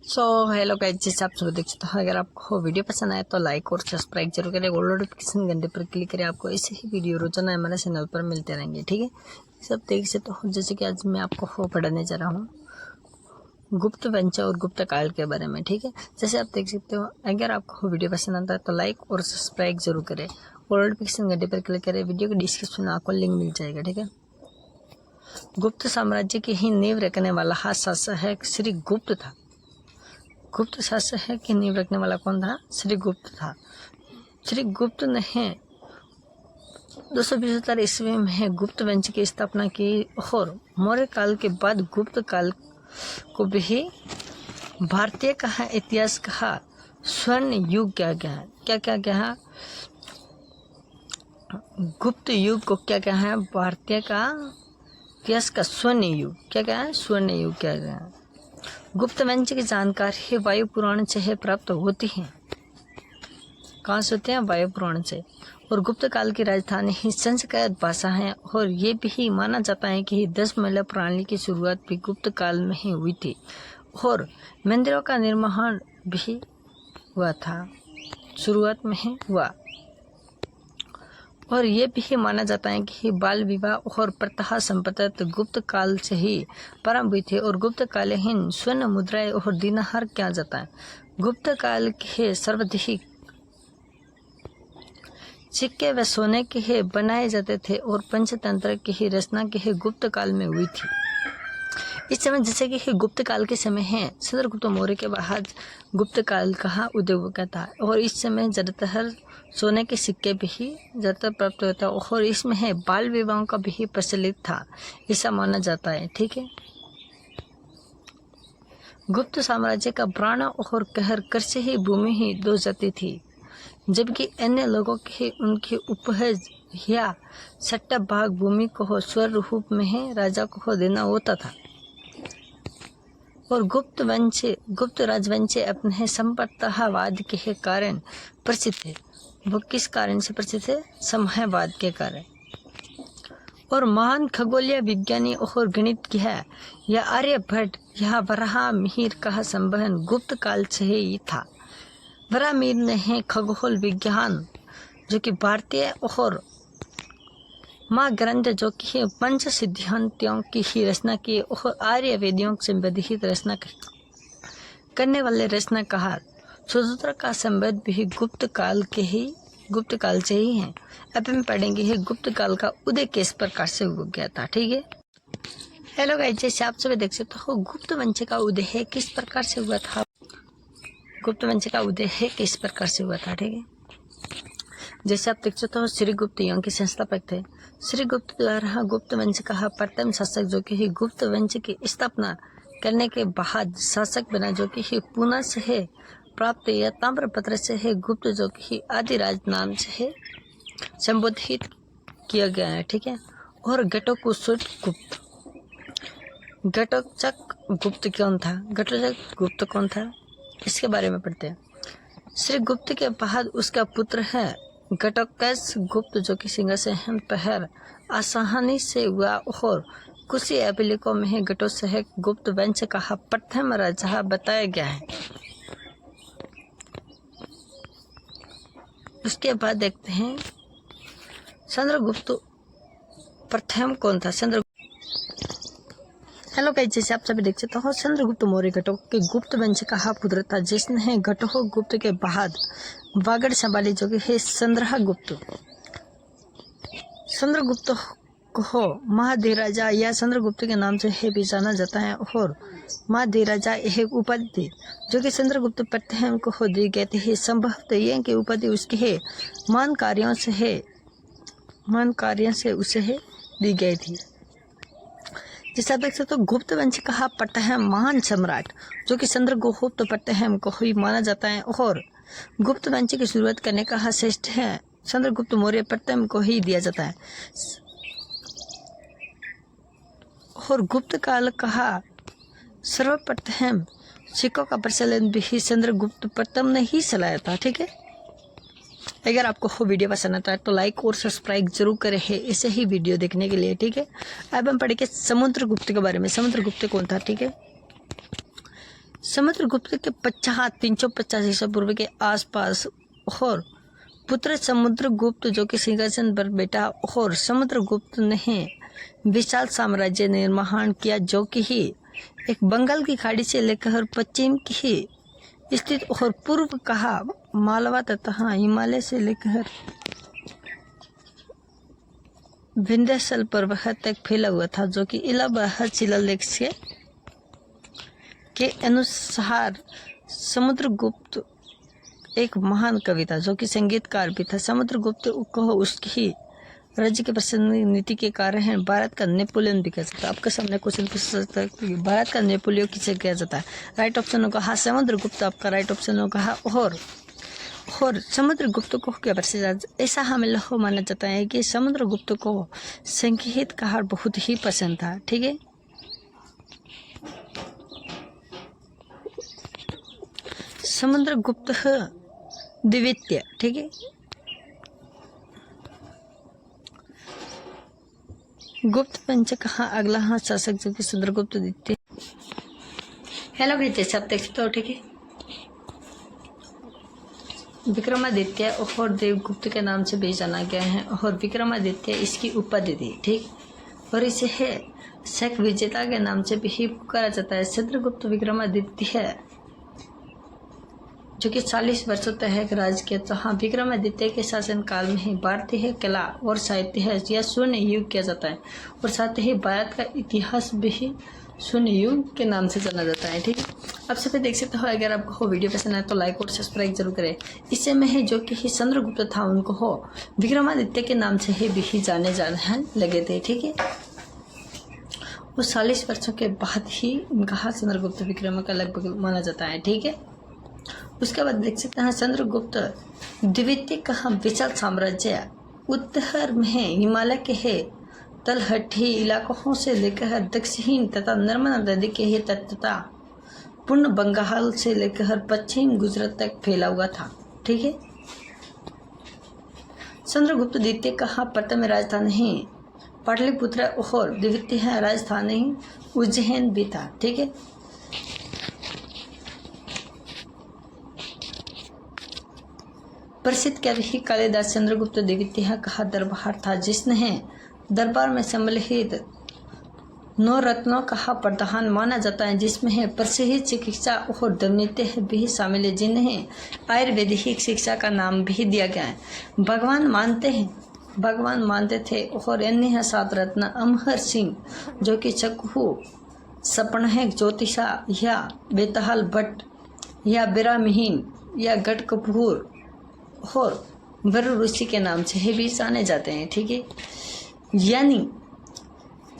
Hello guys, जैसे आप सभी देख सकते हो, अगर आपको वीडियो पसंद आए तो लाइक और सब्सक्राइब जरूर करें और नोटिफिकेशन घंटे पर क्लिक करें। आपको ऐसे ही वीडियो रोजाना हमारे चैनल पर मिलते रहेंगे। ठीक है, सब देख सकते हो। जैसे कि आज मैं आपको पढ़ाने जा रहा हूँ गुप्त वंश और गुप्त काल के बारे में। ठीक है, जैसे आप देख सकते हो, अगर आपको वीडियो पसंद आता है तो लाइक और सब्सक्राइब जरूर करें और नोटिफिकेशन घंटे पर क्लिक करें। वीडियो के डिस्क्रिप्शन में आपको लिंक मिल जाएगा। ठीक है, गुप्त साम्राज्य की ही नींव रखने वाला शासक है श्री गुप्त था। गुप्त शासक की नींव रखने वाला कौन था? श्री गुप्त था। श्री गुप्त ने 275 ईस्वी में गुप्त वंश की स्थापना की और मौर्य काल के बाद गुप्त काल को भी भारतीय का इतिहास का स्वर्ण युग क्या गया है। क्या क्या गया है? गुप्त युग को क्या क्या है? भारतीय का इतिहास का स्वर्ण युग क्या क्या है? स्वर्ण युग क्या गया है? गुप्त वंश की जानकारी वायु पुराण से प्राप्त होती है। कहाँ से होते हैं? वायु पुराण से। और गुप्त काल की राजधानी ही संस्कृत भाषा है और ये भी माना जाता है कि 10 महिला प्रणाली की शुरुआत भी गुप्त काल में ही हुई थी और मंदिरों का निर्माण भी हुआ था, शुरुआत में ही हुआ। और ये भी माना जाता है कि बाल विवाह और प्रथा संपत्ति गुप्त काल से ही प्रारंभ हुई थी और गुप्त कालीन स्वर्ण मुद्राएं और दीनार किया जाता है। गुप्त काल के सर्वाधिक सिक्के व सोने के ही बनाए जाते थे और पंचतंत्र की ही रचना की ही गुप्त काल में हुई थी। इस समय जैसे कि गुप्त काल के समय है, चंद्रगुप्त मौर्य के बाद गुप्त काल का उदय हुआ था और इस समय ज्यादातर सोने के सिक्के भी ज्यादातर प्राप्त होता है और इसमें है बाल विवाहों का भी प्रचलित था, ऐसा माना जाता है। ठीक है, गुप्त साम्राज्य का प्राण और कहर कृषि ही भूमि ही दो जाती थी, जबकि अन्य लोगों के उनकी उपज या सट्टा भाग भूमि को स्वर रूप में राजा को देना होता था। और गुप्त राजवंश अपने संप्रदायवाद के कारण प्रसिद्ध है। वो किस कारण से प्रसिद्ध है? समयवाद के कारण। और महान खगोलीय विज्ञानी और गणितज्ञ या आर्यभट्ट या वराहमिहिर का संबंध गुप्त काल से ही था। वराहमिहिर ने खगोल विज्ञान जो कि भारतीय और महाग्रंथ जो कि पंच सिद्धांतों की ही रचना की और आर्य वेदियों से संबंधित रचना करने वाले रचनाकार सूत्र का संबंध भी गुप्त काल से ही है। अब हम पढ़ेंगे गुप्त काल का उदय किस प्रकार से हो गया था। ठीक है, हेलो गाइस, जैसे आप सभी देख सकते हो, गुप्त वंश का उदय किस प्रकार से हुआ था। गुप्त वंश का उदय किस प्रकार से हुआ था। ठीक है, जैसे आप देख सकते हो, श्री गुप्त यहाँ के संस्थापक थे। श्री गुप्त द्वारा गुप्त वंश का प्रथम शासक जो कि गुप्त वंश की स्थापना करने के बाद शासक बना, जो कि पुणे से प्राप्त या ताम्रपत्र से है गुप्त जो कि आदिराज नाम से संबोधित किया गया है। ठीक है, और घटोत्कच गुप्त, घटोत्कच गुप्त कौन था? घटोत्कच गुप्त कौन था, इसके बारे में पढ़ते हैं। श्री गुप्त के बाद उसका पुत्र है घटोत्कच गुप्त जो कि सिंहासन पर आसानी से हुआ और कुछ अभिलेखों में घटोत्कच गुप्त वंश का प्रथम राजा बताया गया है। उसके बाद देखते हैं चंद्रगुप्त प्रथम कौन था। हेलो गाइस, जैसे आप सभी देख सकते हो, चंद्रगुप्त मौर्य घटों के गुप्त वंश का पुत्र था, जिसने घटों गुप्त के बाद बागड़ संभाली जो कि है चंद्रगुप्त। चंद्रगुप्त को महाधिराजा या चंद्रगुप्त के नाम से भी जाना जाता है और महाधिराजा एक उपाधि थी जो कि चंद्रगुप्त प्रथम को दी गई थी। संभवतः यह की उपाधि उसके है महान कार्यों से उसे दी गई थी। जैसा देख सकते हो, गुप्त वंश का प्रथम महान सम्राट जो कि चंद्रगुप्त प्रथम को ही माना जाता है और गुप्त वंश की शुरुआत करने का श्रेष्ठ है चंद्रगुप्त मौर्य प्रथम को ही दिया जाता है। और गुप्त काल का सर्वप्रथम सिक्कों का प्रचलन भी चंद्रगुप्त प्रथम ने ही चलाया था। ठीक है, अगर आपको वीडियो पसंद आता है तो लाइक और सब्सक्राइब जरूर करें ऐसे ही वीडियो देखने के लिए। ठीक है, अब हम पढ़ेंगे समुद्रगुप्त के बारे में। समुद्रगुप्त कौन था? ठीक है, समुद्रगुप्त के पश्चात 350 ईसा पूर्व के आसपास और पुत्र समुद्रगुप्त जो कि सिंहासन पर बैठा और समुद्रगुप्त ने विशाल साम्राज्य निर्माण किया जो कि एक बंगाल की खाड़ी से लेकर पश्चिम की स्थित और पूर्व कहा मालवा तथा हिमालय से लेकर विंध्याचल पर्वत तक फैला हुआ था, जो कि इलाहाबाद शिलालेख से के अनुसार समुद्रगुप्त एक महान कवि था जो कि संगीतकार भी था। समुद्रगुप्त को उसकी राज्य के प्रसन्न नीति के कारण भारत का नेपोलियन भी कहा जाता है। आपके सामने क्वेश्चन पूछ सकता है कि भारत का नेपोलियन किसे कहा जाता है? राइट ऑप्शन होगा हाँ समुद्रगुप्त, आपका राइट ऑप्शन होगा हाँ। और समुद्रगुप्त को क्या प्रसिद्ध, ऐसा हमें लहो माना जाता है कि समुद्रगुप्त को संगीतकार बहुत ही पसंद था। ठीक है, समुद्रगुप्त द्वितीय। ठीक है, गुप्त पंच कहा अगला हाँ शासक जो कि समुद्रगुप्त द्वितीय। हेलो ब्रिटिश, आप देख सकते हो। ठीक है, विक्रमादित्य और देवगुप्त के नाम से भी जाना गया है और विक्रमादित्य इसकी उपाधि थी। ठीक, और इसे शक विजेता के नाम से भी पुकारा जाता है। चंद्रगुप्त विक्रमादित्य जो कि 40 वर्षों तक राज किया। तो हाँ, विक्रमादित्य के शासन काल में ही भारतीय कला और साहित्य या स्वर्ण युग किया जाता है और साथ ही भारत का इतिहास भी स्वर्ण युग के नाम से जाना जाता है। ठीक है, आप सभी देख सकते हो। अगर आपको वीडियो पसंद आए तो लाइक और सब्सक्राइब जरूर करें। इससे में जो कि चंद्रगुप्त था उनको विक्रमादित्य के नाम से ही भी जाने लगे थे। ठीक है, वो 40 वर्षों के बाद ही इनका चंद्रगुप्त विक्रम का लगभग माना जाता है। ठीक है, उसके बाद देख सकते हैं चंद्रगुप्त द्वितीय का विशाल साम्राज्य उत्तर में हिमालय के तलहटी इलाकों से लेकर दक्षिण तथा नर्मदा नदी के तट तथा पूर्ण बंगाल से लेकर पश्चिम गुजरात तक फैला हुआ था। ठीक है, चंद्रगुप्त द्वितीय का प्रथम राजधानी पाटलिपुत्र और द्वितीय राजधानी उज्जैन भी था। ठीक है, प्रसिद्ध कवि कालिदास चंद्रगुप्त द्वितीय का दरबार था, जिसने दरबार में सम्मिलित 9 रत्नों का प्रधान माना जाता है, जिसमें प्रसिद्ध चिकित्सा और दमनीत्य भी शामिल है, जिन्हें आयुर्वेदिक शिक्षा का नाम भी दिया गया है। भगवान मानते थे और अन्य 7 रत्न अमर सिंह जो कि चक्हू सपनह ज्योतिषा या बेताल भट्ट या बिरामहीन या गढ़ कपूर और वर ऋषि के नाम से भी जाने जाते हैं। ठीक है, यानी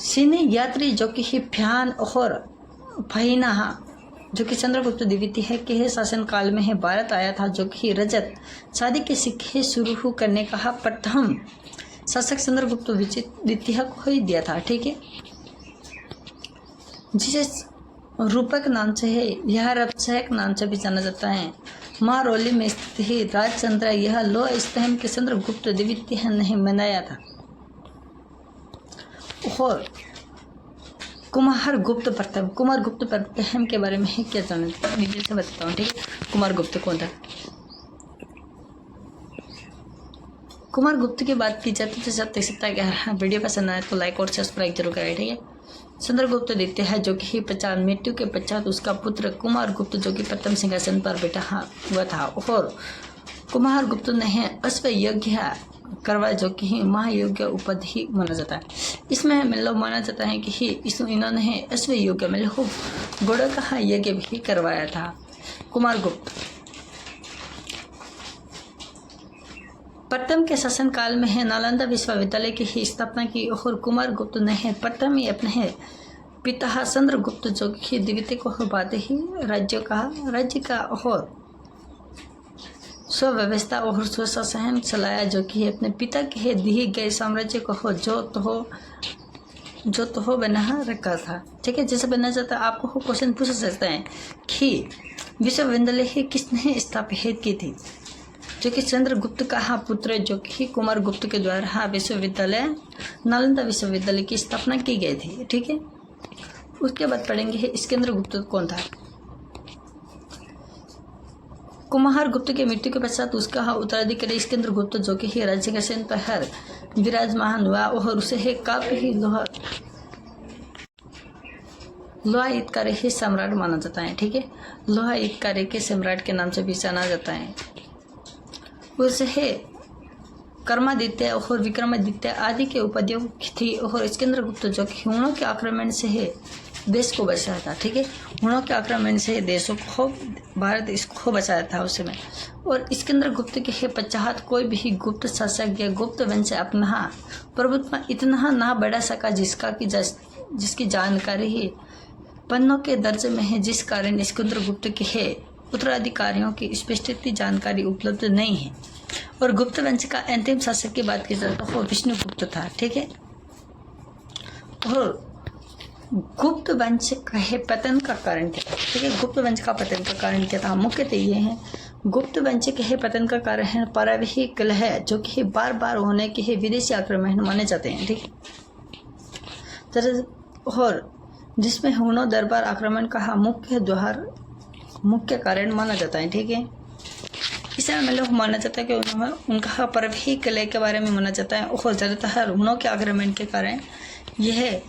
सिने यात्री जो कि फ्यान और फहीना जो कि चंद्रगुप्त द्वितीय के शासन काल में भारत आया था, जो कि रजत शादी के सिक्के शुरू करने का प्रथम शासक चंद्रगुप्त द्वितीय को ही दिया था। ठीक है, जिसे रूपक नाम से है यह रक्षक नाम से भी जाना जाता है। महरौली में स्थित राजचंद्र यह लो स्तंभ के चंद्रगुप्त द्वितीय ने बनाया था और कुमारगुप्त प्रथम के बारे में क्या जानते हैं डिटेल से बताता हूँ। ठीक है, कुमारगुप्त कौन था? कुमारगुप्त की बात की जाती है तो देख सकता है कि वीडियो पसंद आए तो लाइक और सब्सक्राइब जरूर करें। ठीक है, चंद्रगुप्त द्वितीय है जो कि मृत्यु के पश्चात उसका पुत्र कुमारगुप्त जो कि प्रथम सिंहासन पर बैठा हुआ था और कुमारगुप्त ने अश्व यज्ञ करवाया जो कि महायज्ञ उपाधि माना जाता है। इसमें मतलब माना जाता है कि इन्होंने अश्व यज्ञ मतलब घोड़ों का यज्ञ भी करवाया था। कुमारगुप्त प्रथम के शासन काल में नालंदा विश्वविद्यालय की स्थापना की और कुमारगुप्त ने प्रथम ही अपने पिता चंद्रगुप्त जो कि द्वितीय को बाद ही राज्य का और स्वव्यवस्था और स्वशासन चलाया, जो कि अपने पिता के दिए गए साम्राज्य को जो तो बना रखा था। ठीक है, जैसे बनना चाहता है आपको क्वेश्चन पूछ सकता है कि विश्वविद्यालय किसने स्थापित की थी, जो कि चंद्रगुप्त का पुत्र जो कि कुमारगुप्त के द्वारा विश्वविद्यालय नालंदा विश्वविद्यालय की स्थापना की गई थी। ठीक है, उसके बाद पढ़ेंगे स्कंदरगुप्त कौन था। कुमार गुप्त की मृत्यु के पश्चात उसका उत्तराधिकारी स्कंदर गुप्त जो कि ही राज्यसिंहासन पर विराजमान हुआ और उसे काफी ही लोहा इत्कारी ही सम्राट माना जाता है। ठीक है, लोहा इत्कारी के सम्राट के नाम से भी जाना जाता है। उसे कर्मादित्य और विक्रमादित्य आदि के उपाधियों थी और स्कंदर गुप्त जो कि हुणों के आक्रमण से देश को बचाया था। ठीक है, हुणों के आक्रमण से देशों को भारत इसको बचाया था उस समय। और स्कंदर गुप्त के पश्चात कोई भी गुप्त शासक या गुप्त वंश अपना प्रभुत्व इतना ना बढ़ा सका जिसकी जानकारी ही पन्नों के दर्जे में है, जिस कारण स्कंदर गुप्त के उत्तराधिकारियों की स्पष्ट जानकारी उपलब्ध नहीं है। और गुप्त वंश का अंतिम शासक की बात की जाए तो वो विष्णुगुप्त था। ठीक है, और गुप्त वंश के पतन का कारण क्या था? ठीक है, गुप्त वंश का पतन का कारण क्या था? मुख्यतः ये है, गुप्त वंश के पतन का कारण है परवही कलह जो कि बार बार होने के विदेशी आक्रमण माने जाते हैं। ठीक है, और जिसमें हुणों दरबार आक्रमण का मुख्य कारण माना जाता है। ठीक है, इसे में लोग माना जाता है कि उनका परवही कलह के बारे में माना जाता है और ज़्यादातर हुणों के आक्रमण के कारण यह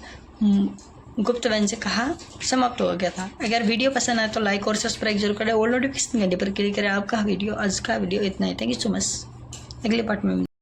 गुप्त वंश कहा समाप्त हो गया था। अगर वीडियो पसंद आए तो लाइक और सब्सक्राइब जरूर करें और नोटिफिकेशन घंटे पर क्लिक करें। आपका वीडियो आज का वीडियो इतना ही। Thank you so much. अगले पार्ट में